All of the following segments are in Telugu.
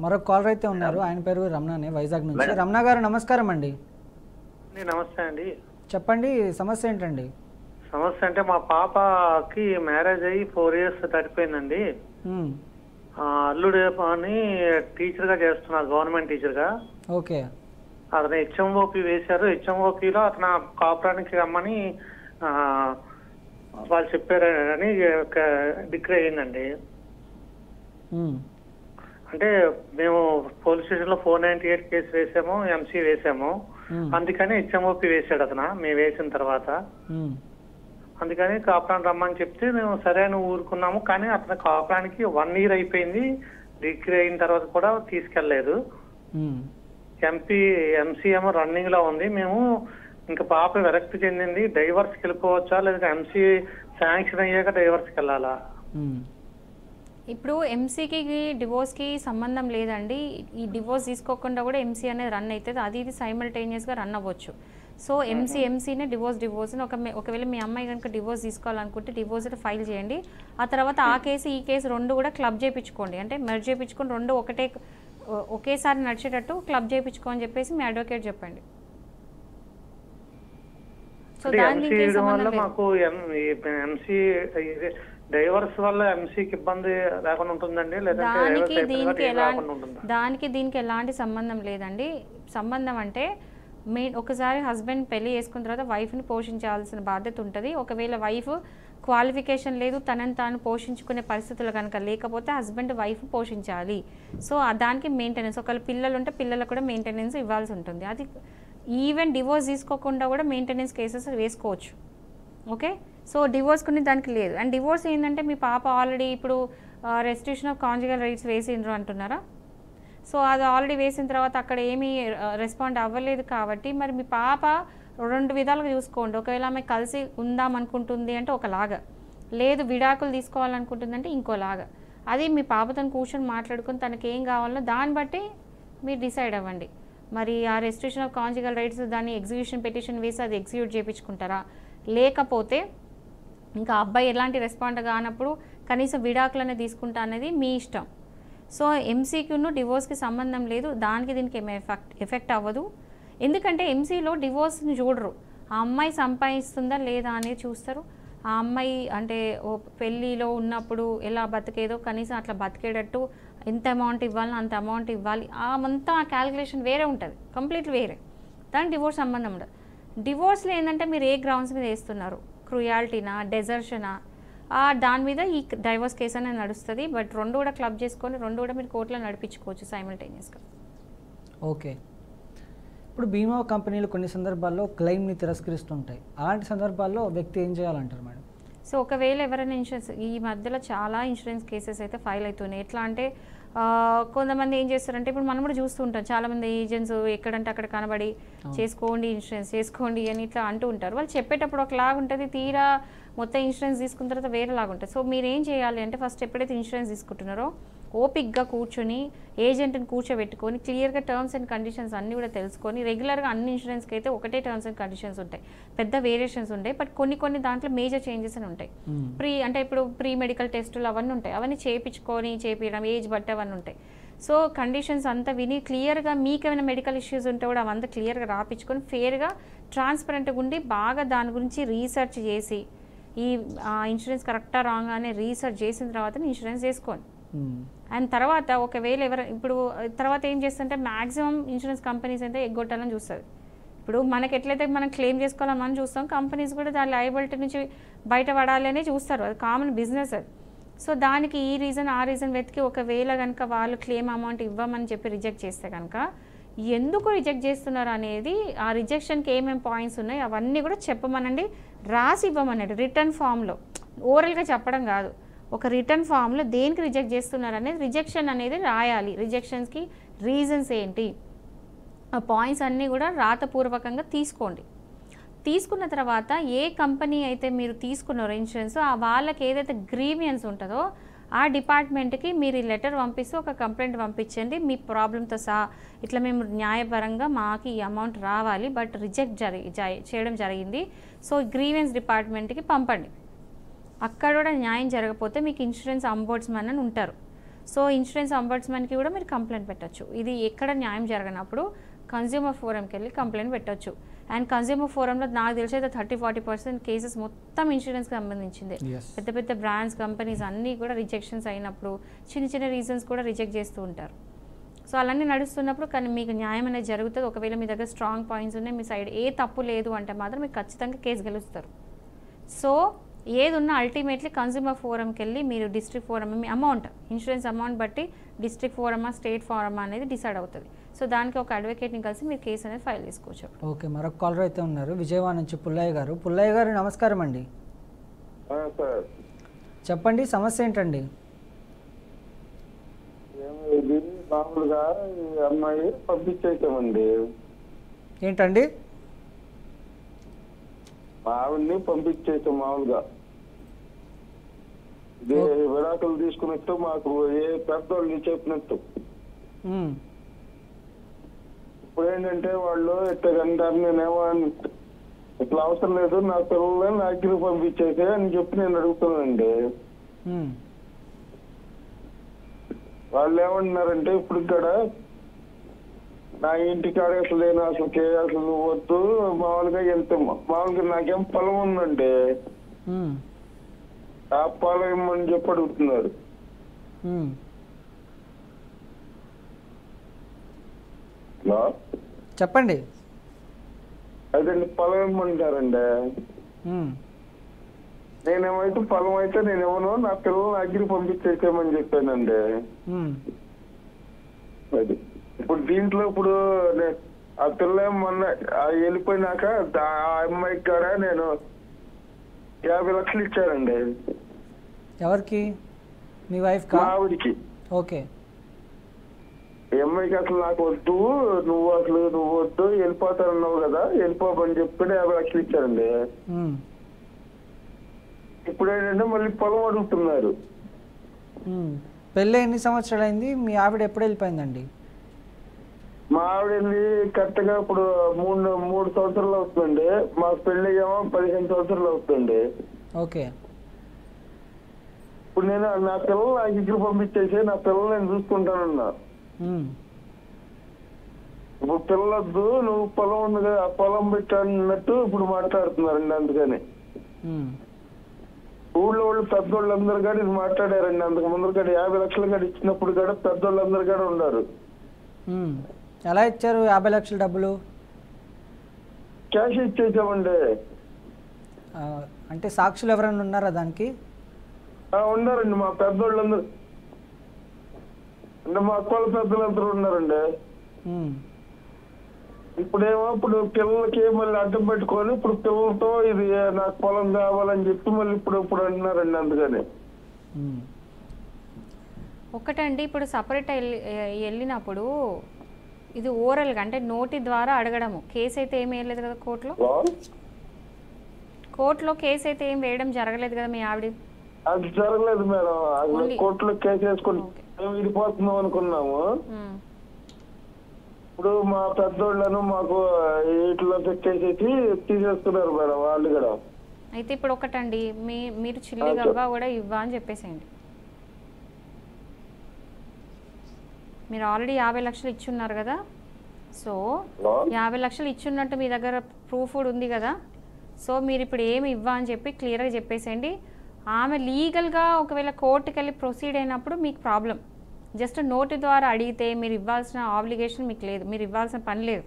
మరొక కాలర్ అయితే ఉన్నారు. ఆయన పేరు రమణనే, వైజాగ్ నుంచి. రమణ గారు నమస్కారం అండి. నమస్తే అండి. చెప్పండి, సమస్య ఏంటండి? సమస్య అంటే మా పాపకి మ్యారేజ్ అయ్యి 4 years దాటిపోయిందండి. అల్లుడు అని టీచర్ గా చేస్తున్నారు, గవర్నమెంట్ టీచర్ గా. ఓకే. అతను హెచ్ఎంఓపి వేశారు. హెచ్ఎంఓపిలో అతను కాపురానికి రమ్మని వాళ్ళు చెప్పారని డిగ్రీ అయిందండి. అంటే మేము పోలీస్ స్టేషన్ లో 498 కేసు వేసాము, ఎంసీ వేసాము. అందుకని హెచ్ఎంఓపి వేసాడు అతను. మేము వేసిన తర్వాత అందుకని కాపురాన్ని రమ్మని చెప్తే మేము సరే అని ఊరుకున్నాము. కానీ అతను కాపురానికి 1 year అయిపోయింది. డిగ్రీ అయిన తర్వాత కూడా తీసుకెళ్లలేదు. ఎంసీ ఏమో రన్నింగ్ లో ఉంది. మేము ఇంకా పాప విరక్తి చెందింది. డైవర్స్కి వెళ్ళిపోవచ్చా లేదా ఎంసీ శాంక్షన్ అయ్యాక డైవర్స్కి వెళ్ళాలా? ఇప్పుడు ఎంసీకి డివోర్స్కి సంబంధం లేదండి. ఈ డివోర్స్ తీసుకోకుండా కూడా ఎంసీ అనేది రన్ అవుతుంది. అది ఇది సైమల్టేనియస్గా రన్ అవ్వచ్చు. సో ఎంసీనే డివోర్స్ ఒకవేళ మీ అమ్మాయి కనుక డివోర్స్ తీసుకోవాలనుకుంటే డివోర్స్ ఫైల్ చేయండి. ఆ తర్వాత ఆ కేసు ఈ కేసు రెండు కూడా క్లబ్ చేయించుకోండి. అంటే మెర్జ్ చేయించుకొని రెండు ఒకేసారి నడిచేటట్టు క్లబ్ చేయించుకోని చెప్పేసి మీ అడ్వకేట్ చెప్పండి. సో డైవర్స్ వల్ల ఎంసీకి ఇబ్బంది లేకుండా ఉంటుందండి, దానికి దీనికి ఎలాంటి సంబంధం లేదండి. సంబంధం అంటే ఒకసారి హస్బెండ్ పెళ్లి చేసుకున్న తర్వాత వైఫ్ని పోషించాల్సిన బాధ్యత ఉంటుంది. ఒకవేళ వైఫ్ క్వాలిఫికేషన్ లేదు, తనని తాను పోషించుకునే పరిస్థితులు కనుక లేకపోతే హస్బెండ్ వైఫ్ పోషించాలి. సో దానికి మెయింటెనెన్స్, ఒకవేళ పిల్లలు ఉంటే పిల్లలకు కూడా మెయింటెనెన్స్ ఇవ్వాల్సి ఉంటుంది. అది ఈవెన్ డివోర్స్ తీసుకోకుండా కూడా మెయింటెనెన్స్ కేసెస్ వేసుకోవచ్చు. ఓకే. సో డివోర్స్ కొన్ని దానికి లేదు. అండ్ డివోర్స్ ఏంటంటే మీ పాప ఆల్రెడీ ఇప్పుడు రెస్ట్రిక్షన్ ఆఫ్ కాంజుగల్ రైట్స్ వేసిండ్రు అంటున్నారా? సో అది ఆల్రెడీ వేసిన తర్వాత అక్కడ ఏమీ రెస్పాండ్ అవ్వలేదు కాబట్టి మరి మీ పాప 2 విధాలుగా చూసుకోండి. ఒకవేళ ఆమె కలిసి ఉందాం అనుకుంటుంది అంటే ఒకలాగా, లేదు విడాకులు తీసుకోవాలనుకుంటుంది అంటే ఇంకోలాగా. అది మీ పాపతో కూర్చొని మాట్లాడుకుని తనకి ఏం కావాలో దాన్ని బట్టి మీరు డిసైడ్ అవ్వండి. మరి ఆ రెస్ట్రిక్షన్ ఆఫ్ కాంజుగల్ రైట్స్ దాన్ని ఎగ్జిక్యూషన్ పిటిషన్ వేసి అది ఎగ్జిక్యూట్ చేయించుకుంటారా, లేకపోతే ఇంకా అబ్బాయి ఎలాంటి రెస్పాండ్ కానప్పుడు కనీసం విడాకులనే తీసుకుంటా అనేది మీ ఇష్టం. సో ఎంసీక్యూను డివోర్స్కి సంబంధం లేదు. దానికి దీనికి ఏమి ఎఫెక్ట్ అవ్వదు. ఎందుకంటే ఎంసీలో డివోర్స్ని చూడరు. ఆ అమ్మాయి సంపాదిస్తుందా లేదా అనేది చూస్తారు. ఆ అమ్మాయి అంటే పెళ్ళిలో ఉన్నప్పుడు ఎలా బతికేదో కనీసం అట్లా బతికేటట్టు ఎంత అమౌంట్ ఇవ్వాలో అంత అమౌంట్ ఇవ్వాలి. అంతా ఆ క్యాలిక్యులేషన్ వేరే ఉంటుంది, కంప్లీట్ వేరే. దానికి డివోర్స్ సంబంధం ఉండదు. డివోర్స్లో ఏంటంటే మీరు ఏ గ్రౌండ్స్ మీద వేస్తున్నారు, క్రుయాలిటీనా, డెజర్షనా, దాని మీద ఈ డైవర్స్ కేసు అనేది నడుస్తుంది. బట్ 2 కూడా క్లబ్ చేసుకొని 2 కూడా మీరు కోర్టులో నడిపించుకోవచ్చు సైమల్టేనియస్గా. ఓకే. ఇప్పుడు బీమా కంపెనీలు కొన్ని సందర్భాల్లో క్లెయిమ్ని తిరస్కరిస్తుంటాయి. అలాంటి సందర్భాల్లో వ్యక్తి ఏం చేయాలంటారు మేడం? సో ఒకవేళ ఎవరైనా ఇన్సూరెన్స్, ఈ మధ్యలో చాలా ఇన్సూరెన్స్ కేసెస్ అయితే ఫైల్ అవుతున్నాయి. ఎట్లా అంటే కొంతమంది ఏం చేస్తారంటే ఇప్పుడు మనం కూడా చూస్తూ ఉంటాం, చాలామంది ఏజెంట్స్ ఎక్కడంటే అక్కడ కనబడి చేసుకోండి ఇన్సూరెన్స్ చేసుకోండి అని ఇట్లా అంటూ ఉంటారు. వాళ్ళు చెప్పేటప్పుడు ఒకలాగా ఉంటుంది, తీరా మొత్తం ఇన్సూరెన్స్ తీసుకున్న తర్వాత వేరేలాగా ఉంటుంది. సో మీరు ఏం చేయాలి అంటే ఫస్ట్ ఎప్పుడైతే ఇన్సూరెన్స్ తీసుకుంటున్నారో ఓపిక్గా కూర్చొని ఏజెంట్ని కూర్చోబెట్టుకొని క్లియర్గా టర్మ్స్ అండ్ కండిషన్స్ అన్నీ కూడా తెలుసుకొని, రెగ్యులర్గా అన్ని ఇన్సూరెన్స్కి అయితే ఒకటే టర్మ్స్ అండ్ కండిషన్స్ ఉంటాయి, పెద్ద వేరియేషన్స్ ఉంటాయి. బట్ కొన్ని దాంట్లో మేజర్ చేంజెస్ అని ఉంటాయి. అంటే ఇప్పుడు ప్రీ మెడికల్ టెస్టులు అవన్నీ ఉంటాయి, అవన్నీ చేయించడం ఏజ్ బట్టి అవన్నీ ఉంటాయి. సో కండిషన్స్ అంతా విని క్లియర్గా మీకు ఏమైనా మెడికల్ ఇష్యూస్ ఉంటే కూడా అవంతా క్లియర్గా రాపించుకొని ఫేర్గా ట్రాన్స్పరెంట్గా ఉండి బాగా దాని గురించి రీసెర్చ్ చేసి ఈ ఇన్సూరెన్స్ కరెక్టా రాంగ్ అనే రీసెర్చ్ చేసిన తర్వాత ఇన్సూరెన్స్ చేసుకోండి. అండ్ తర్వాత ఒకవేళ ఇప్పుడు తర్వాత ఏం చేస్తుంటే మ్యాక్సిమం ఇన్సూరెన్స్ కంపెనీస్ అయితే ఎగ్గొట్టాలని చూస్తుంది. ఇప్పుడు మనకి ఎట్లయితే మనం క్లెయిమ్ చేసుకోవాలని మనం చూస్తాం, కంపెనీస్ కూడా దాని లయబిలిటీ నుంచి బయటపడాలి అనే చూస్తారు. అది కామన్ బిజినెస్ అది. సో దానికి ఈ రీజన్ ఆ రీజన్ వెతికి ఒకవేళ కనుక వాళ్ళు క్లెయిమ్ అమౌంట్ ఇవ్వమని చెప్పి రిజెక్ట్ చేస్తే కనుక ఎందుకు రిజెక్ట్ చేస్తున్నారు అనేది, ఆ రిజెక్షన్కి ఏమేమి పాయింట్స్ ఉన్నాయి అవన్నీ కూడా చెప్పమనండి, రాసి ఇవ్వమనండి రిటర్న్ ఫామ్లో. ఓరల్గా చెప్పడం కాదు, ఒక రిటర్న్ ఫామ్లో దేనికి రిజెక్ట్ చేస్తున్నారు అనేది రిజెక్షన్ అనేది రాయాలి. రిజెక్షన్స్కి రీజన్స్ ఏంటి, ఆ పాయింట్స్ అన్నీ కూడా రాతపూర్వకంగా తీసుకోండి. తీసుకున్న తర్వాత ఏ కంపెనీ అయితే మీరు తీసుకున్నారో ఇన్సూరెన్స్, ఆ వాళ్ళకి ఏదైతే గ్రీవియన్స్ ఉంటుందో ఆ డిపార్ట్మెంట్కి మీరు ఈ లెటర్ పంపిస్తూ ఒక కంప్లైంట్ పంపించండి. మీ ప్రాబ్లంతో సహా ఇట్లా మేము న్యాయపరంగా మాకు ఈ అమౌంట్ రావాలి బట్ రిజెక్ట్ చేయడం జరిగింది, సో గ్రీవియన్స్ డిపార్ట్మెంట్కి పంపండి. అక్కడ కూడా న్యాయం జరగకపోతే మీకు ఇన్సూరెన్స్ అంబోడ్స్మన్ అని ఉంటారు. సో ఇన్సూరెన్స్ అంబడ్స్మెన్కి కూడా మీరు కంప్లైంట్ పెట్టచ్చు. ఇది ఎక్కడ న్యాయం జరగనప్పుడు కన్జ్యూమర్ ఫోరంకి వెళ్ళి కంప్లైంట్ పెట్టచ్చు. అండ్ కన్జ్యూమర్ ఫోరంలో నాకు తెలిసి అయితే 30-40% కేసెస్ మొత్తం ఇన్సూరెన్స్కి సంబంధించింది. పెద్ద పెద్ద బ్రాండ్స్ కంపెనీస్ అన్నీ కూడా రిజెక్షన్స్ అయినప్పుడు చిన్న చిన్న రీజన్స్ కూడా రిజెక్ట్ చేస్తూ ఉంటారు. సో అలానే నడుస్తున్నప్పుడు కానీ మీకు న్యాయం అనేది జరుగుతుంది. ఒకవేళ మీ దగ్గర స్ట్రాంగ్ పాయింట్స్ ఉన్నాయి, మీ సైడ్ ఏ తప్పు లేదు అంటే మాత్రం మీకు ఖచ్చితంగా కేసు గెలుస్తారు. సో ఏది ఉన్నా అల్టిమేట్లీ కన్జ్యూమర్ ఫోరంకి వెళ్ళి మీరు డిస్ట్రిక్ట్ ఫోరం మీ అమౌంట్ ఇన్సూరెన్స్ అమౌంట్ బట్టి డిస్ట్రిక్ట్ ఫోరమా స్టేట్ ఫోరమా అనేది డిసైడ్ అవుతుంది. సో దానికి ఒక అడ్వకేట్ని కలిసి మీరు కేసు అనేది ఫైల్ చేసుకోవచ్చు. ఓకే, మరొక కాలర్ అయితే ఉన్నారు విజయవాడ నుంచి పుల్లయ్య గారు. పుల్లయ్య గారు నమస్కారం అండి. చెప్పండి సమస్య ఏంటండి? మామూలుగా ఈ అమ్మాయి పంపించేసామండి. ఏంటండి? మా ఆవిడ్ని పంపించేసాం మామూలుగా. విడాకులు తీసుకున్నట్టు మాకు ఏ పెద్దోళ్ళు చెప్పినట్టు. ఇప్పుడు ఏంటంటే వాళ్ళు ఎట్టగంటారు, నేనేమో ఇట్లా అవసరం లేదు, నా పిల్లల్ని నాకు పంపించేసే అని చెప్పి నేను అడుగుతున్నానండి. వాళ్ళు ఏమంటున్నారంటే ఇప్పుడు ఇక్కడ నా ఇంటికాడ అసలు నేను అసలు నువ్వు వద్దు, మామూలుగా వెళ్తే మామూలుగా నాకేం పొలం ఉందండి, ఆ పొలం ఇమ్మని చెప్పి అడుగుతున్నారు. చెప్పండి. అదండి పొలం ఇమ్మంటారండి. నేనేమైతే పొలం అయితే నేనేమో నా పిల్లల్ని అగ్గిరి పంపించేసామని చెప్పానండి. అది ఇప్పుడు దీంట్లో ఇప్పుడు ఆ పిల్ల మొన్న వెళ్ళిపోయినాక ఆ అమ్మాయికి కూడా నేను 50 లక్షలు ఇచ్చానండి. ఎవరికి? మీ వైఫ్? ఆవిడికి. ఓకే. ఈ అమ్మాయికి అసలు నాకు వద్దు, నువ్వు వద్దు, వెళ్ళిపోతానన్నావు కదా, వెళ్ళిపోమని చెప్పి 50 లక్షలు ఇచ్చారండి. ఇప్పుడు ఏంటంటే మళ్ళీ పొలం అడుగుతున్నారు. పెళ్ళి ఎన్ని సంవత్సరాలు అయింది? మీ ఆవిడ ఎప్పుడు వెళ్ళిపోయిందండి? మా ఆవిడ వెళ్ళి కరెక్ట్ గా ఇప్పుడు 3 సంవత్సరాలు అవుతుందండి. మా పెళ్లి ఏమో 15 సంవత్సరాలు అవుతుంది. ఓకే. ఇప్పుడు నేను నా పిల్లలు నాకు ఇక్కడ పంపించేసి నా పిల్లలు నేను చూసుకుంటానన్నా. ఇప్పుడు పిల్లలొద్దు, నువ్వు పొలం ఉంది కదా, ఆ పొలం పెట్టానన్నట్టు ఇప్పుడు మాట్లాడుతున్నారండి. అందుకని ఊళ్ళో వాళ్ళు పెద్దోళ్ళందరూ కూడా ఇది మాట్లాడారండి. అంతకు ముందు కూడా 50 లక్షలు కూడా ఇచ్చినప్పుడు కూడా పెద్దోళ్ళందరూ కూడా ఉన్నారు. ఎలా ఇచ్చారు 50 లక్షల డబ్బులు? క్యాష్ ఇచ్చేసామండి. అంటే సాక్షులు ఎవరైనా ఉన్నారా దానికి? ఉన్నారండి, మా పెద్దోళ్ళందరూ అంటే మా అక్కల పెద్దలందరూ ఉన్నారండి. ఇప్పుడు పిల్లలకి మళ్ళీ అడ్డం పెట్టుకొని ఇప్పుడు పిల్లలతో ఇది నాకు పొలం కావాలని చెప్పి మళ్ళీ ఇప్పుడు అంటున్నారండి. అందుకని ఒకటండి, ఇప్పుడు సపరేట్ వెళ్ళినప్పుడు ఇది ఓరల్గా అంటే నోటి ద్వారా అడగడము. కేసు అయితే ఏమి వేయలేదు కదా కోర్టులో కేసు అయితే ఏం వేయడం జరగలేదు కదా మీ ఆవిడ? అది జరగలేదు మేడం. కోర్టులో కేసు వేసుకుని మేము విడిపోతున్నాం అనుకున్నాము. ఇప్పుడు మా పెద్దోళ్ళను మాకు వీటిలో పెట్టేసేసి తీసేస్తున్నారు మేడం వాళ్ళు కూడా. అయితే ఇప్పుడు ఒకటండి, మీరు చిల్లి గవ్వ కూడా ఇవ్వా అని చెప్పేసేయండి. మీరు ఆల్రెడీ 50 లక్షలు ఇచ్చున్నారు కదా, సో 50 లక్షలు ఇచ్చున్నట్టు మీ దగ్గర ప్రూఫ్ కూడా ఉంది కదా. సో మీరు ఇప్పుడు ఏమి ఇవ్వా అని చెప్పి క్లియర్గా చెప్పేసేయండి. ఆమె లీగల్గా ఒకవేళ కోర్టుకి వెళ్ళి ప్రొసీడ్ అయినప్పుడు మీకు ప్రాబ్లం. జస్ట్ నోటి ద్వారా అడిగితే మీరు ఇవ్వాల్సిన ఆబ్లిగేషన్ మీకు లేదు, మీరు ఇవ్వాల్సిన పని లేదు.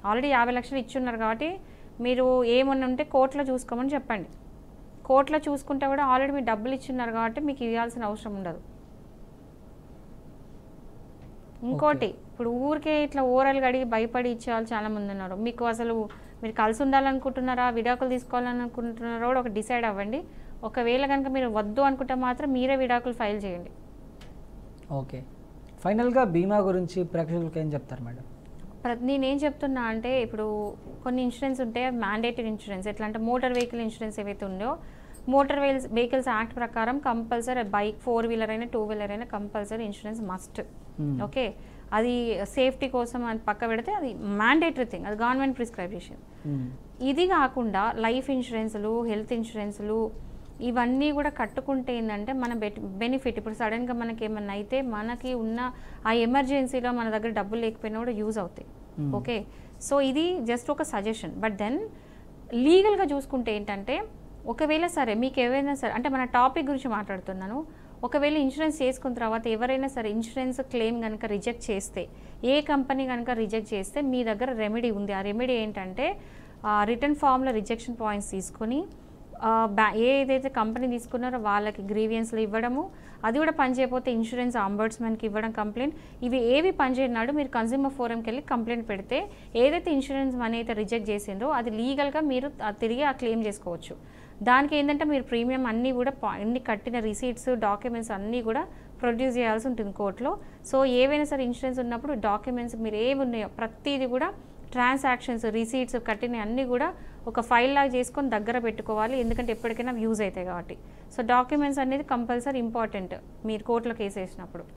ఆల్రెడీ 50 లక్షలు ఇచ్చున్నారు కాబట్టి మీరు ఏమన్నా ఉంటే కోర్టులో చూసుకోమని చెప్పండి. కోర్టులో చూసుకుంటే కూడా ఆల్రెడీ మీరు డబ్బులు ఇచ్చున్నారు కాబట్టి మీకు ఇవ్వాల్సిన అవసరం ఉండదు. ఇంకోటి, ఇప్పుడు ఊరికే ఇట్లా ఓరల్గా అడిగి భయపడి ఇచ్చేవాళ్ళు చాలామంది ఉన్నారు. మీకు అసలు మీరు కలిసి ఉండాలనుకుంటున్నారా, విడాకులు తీసుకోవాలనుకుంటున్నారా కూడా ఒక డిసైడ్ అవ్వండి. ఒకవేళ కనుక మీరు వద్దు అనుకుంటే మాత్రం మీరే విడాకులు ఫైల్ చేయండి. ఓకే. ఫైనల్గా బీమా గురించి ప్రేక్షకులకు ఏం చెప్తారు మేడం? నేనేం చెప్తున్నా అంటే ఇప్పుడు కొన్ని ఇన్సూరెన్స్ ఉంటాయి, మ్యాండేటరీ ఇన్సూరెన్స్. ఎట్లా అంటే మోటార్ వెహికల్ ఇన్సూరెన్స్ ఏవైతే ఉందో మోటార్ వెహికల్స్ యాక్ట్ ప్రకారం కంపల్సరీ బైక్ 4 వీలర్ అయినా 2 వీలర్ అయినా కంపల్సరీ ఇన్సూరెన్స్ మస్ట్. ఓకే, అది సేఫ్టీ కోసం అని పక్క పెడితే అది మ్యాండేటరీ థింగ్, అది గవర్నమెంట్ ప్రిస్క్రైబ్ చేసింది. ఇది కాకుండా లైఫ్ ఇన్సూరెన్సులు, హెల్త్ ఇన్సూరెన్సులు, ఇవన్నీ కూడా కట్టుకుంటే ఏంటంటే మన బెనిఫిట్ ఇప్పుడు సడన్గా మనకి ఏమన్నా అయితే మనకి ఉన్న ఆ ఎమర్జెన్సీలో మన దగ్గర డబ్బులు లేకపోయినా కూడా యూజ్ అవుతాయి. ఓకే, సో ఇది జస్ట్ ఒక సజెషన్. బట్ దెన్ లీగల్గా చూసుకుంటే ఏంటంటే ఒకవేళ సరే మీకు ఏవైనా సరే అంటే మన టాపిక్ గురించి మాట్లాడుతున్నాను, ఒకవేళ ఇన్సూరెన్స్ చేసుకున్న తర్వాత ఎవరైనా సరే ఇన్సూరెన్స్ క్లెయిమ్ కనుక రిజెక్ట్ చేస్తే, ఏ కంపెనీ కనుక రిజెక్ట్ చేస్తే మీ దగ్గర రెమెడీ ఉంది. ఆ రెమెడీ ఏంటంటే రిటర్న్ ఫామ్లో రిజెక్షన్ పాయింట్స్ తీసుకొని ఏదైతే కంపెనీ తీసుకున్నారో వాళ్ళకి గ్రీవియన్స్లు ఇవ్వడము, అది కూడా పనిచేయకపోతే ఇన్సూరెన్స్ అంబర్డ్స్మెన్కి ఇవ్వడం కంప్లైంట్. ఇవి ఏవి పనిచేయనాడు మీరు కన్స్యూమర్ ఫోరంకి వెళ్ళి కంప్లైంట్ పెడితే ఏదైతే ఇన్సూరెన్స్ మనీ అయితే రిజెక్ట్ చేసిందో అది లీగల్గా మీరు తిరిగి ఆ క్లెయిమ్ చేసుకోవచ్చు. దానికి ఏంటంటే మీరు ప్రీమియం అన్నీ కూడా అన్ని కట్టిన రిసీట్స్ డాక్యుమెంట్స్ అన్నీ కూడా ప్రొడ్యూస్ చేయాల్సి ఉంటుంది కోర్టులో. సో ఏవైనా సరే ఇన్సూరెన్స్ ఉన్నప్పుడు డాక్యుమెంట్స్ మీరు ఏవి ఉన్నాయో ప్రతిదీ కూడా ట్రాన్సాక్షన్స్ రిసీట్స్ కట్టిన అన్నీ కూడా ఒక ఫైల్ లాగా చేసుకొని దగ్గర పెట్టుకోవాలి, ఎందుకంటే ఎప్పటికైనా యూజ్ అవుతాయి కాబట్టి. సో డాక్యుమెంట్స్ అనేది కంపల్సరీ ఇంపార్టెంట్ మీరు కోర్టులో కేసు వేసినప్పుడు.